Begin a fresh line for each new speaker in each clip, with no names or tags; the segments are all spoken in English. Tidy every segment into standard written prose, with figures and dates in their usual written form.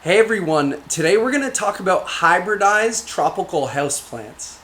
Hey everyone, today we're going to talk about hybridized tropical houseplants.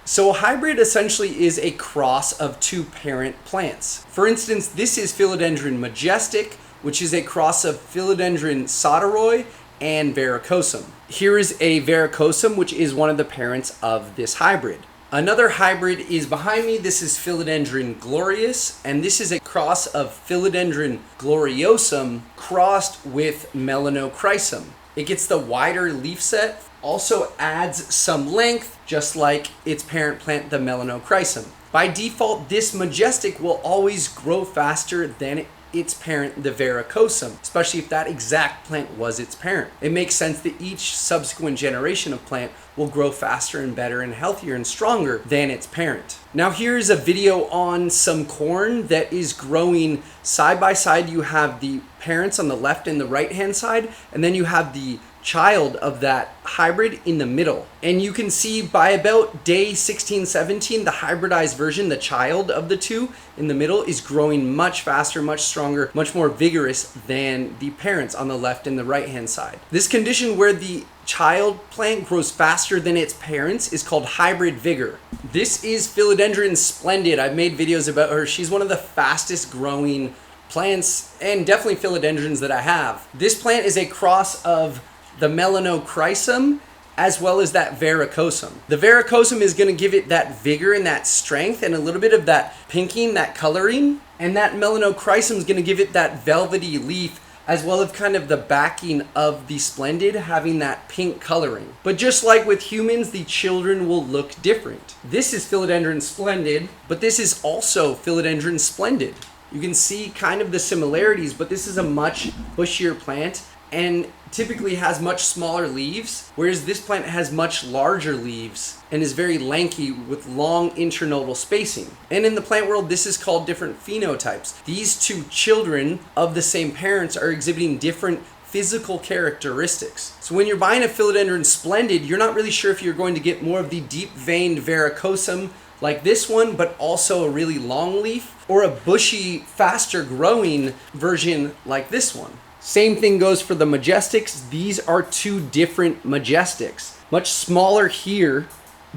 So a hybrid essentially is a cross of two parent plants. For instance, this is Philodendron Majestic, which is a cross of Philodendron Spledid and Verrucosum. Here is a Verrucosum, which is one of the parents of this hybrid. Another hybrid is behind me. This is Philodendron Glorious, and this is a cross of Philodendron Gloriosum crossed with Melanochrysum. It gets the wider leaf set, also adds some length, just like its parent plant, the Melanochrysum. By default, this Majestic will always grow faster than its parent, the Verrucosum, especially if that exact plant was its parent. It makes sense that each subsequent generation of plant will grow faster and better and healthier and stronger than its parent. Now here's a video on some corn that is growing side by side. You have the parents on the left and the right hand side, and then you have the child of that hybrid in the middle. And you can see by about day 16, 17, the hybridized version, the child of the two in the middle, is growing much faster, much stronger, much more vigorous than the parents on the left and the right hand side. This condition where the child plant grows faster than its parents is called hybrid vigor. This is Philodendron Spledid. I've made videos about her. She's one of the fastest growing plants and definitely philodendrons that I have. This plant is a cross of the Melanochrysum as well as that Verrucosum. The Verrucosum is going to give it that vigor and that strength and a little bit of that pinking, that coloring, and that Melanochrysum is going to give it that velvety leaf as well as kind of the backing of the Spledid having that pink coloring. But just like with humans, the children will look different. This is Philodendron Spledid, but this is also Philodendron Spledid. You can see kind of the similarities, but this is a much bushier plant and typically has much smaller leaves, whereas this plant has much larger leaves and is very lanky with long internodal spacing. And in the plant world, this is called different phenotypes. These two children of the same parents are exhibiting different physical characteristics. So when you're buying a Philodendron Spledid, you're not really sure if you're going to get more of the deep-veined Verrucosum like this one, but also a really long leaf, or a bushy, faster growing version like this one. Same thing goes for the Majestics. These are two different Majestics. Much smaller here,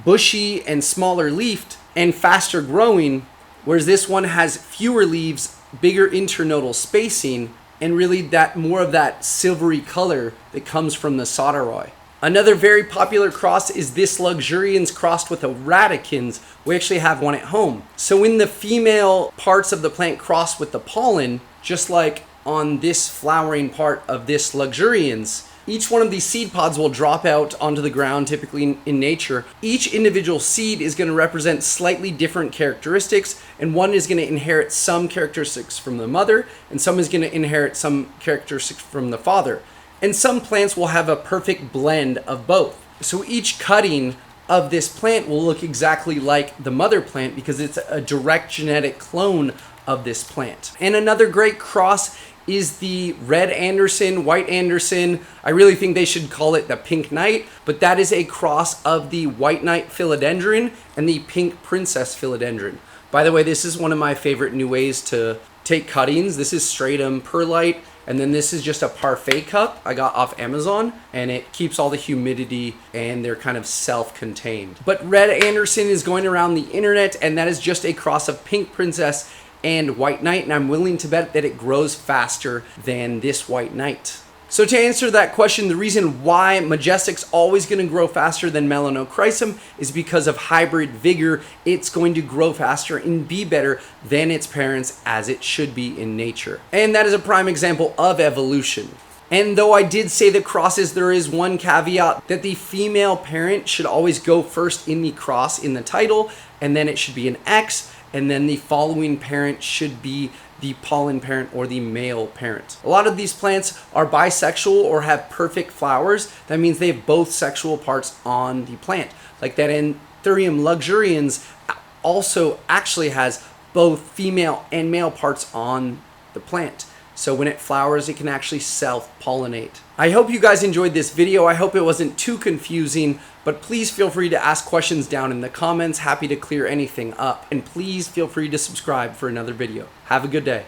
bushy and smaller leafed, and faster growing, whereas this one has fewer leaves, bigger internodal spacing, and really that more of that silvery color that comes from the Spledid. Another very popular cross is this Luxurians crossed with a Radicans. We actually have one at home. So when the female parts of the plant cross with the pollen, just like on this flowering part of this Luxurians, each one of these seed pods will drop out onto the ground, typically in nature. Each individual seed is going to represent slightly different characteristics, and one is going to inherit some characteristics from the mother, and some is going to inherit some characteristics from the father. And some plants will have a perfect blend of both. So each cutting of this plant will look exactly like the mother plant because it's a direct genetic clone of this plant. And another great cross is the red Anderson, white Anderson. I really think they should call it the pink knight, but that is a cross of the white knight philodendron and the pink princess philodendron. By the way, this is one of my favorite new ways to take cuttings. This is stratum perlite, and then this is just a parfait cup I got off Amazon, and it keeps all the humidity and they're kind of self-contained. But red Anderson is going around the internet, and that is just a cross of pink princess and white knight, and I'm willing to bet that it grows faster than this white knight. So to answer that question, the reason why Majestic's always going to grow faster than Melanochrysum is because of hybrid vigor. It's going to grow faster and be better than its parents, as it should be in nature. And that is a prime example of evolution. And though I did say the crosses, there is one caveat that the female parent should always go first in the cross in the title, and then it should be an X, and then the following parent should be the pollen parent or the male parent. A lot of these plants are bisexual or have perfect flowers. That means they have both sexual parts on the plant. Like that Anthurium Luxurians also actually has both female and male parts on the plant. So when it flowers, it can actually self-pollinate. I hope you guys enjoyed this video. I hope it wasn't too confusing, but please feel free to ask questions down in the comments. Happy to clear anything up. And please feel free to subscribe for another video. Have a good day.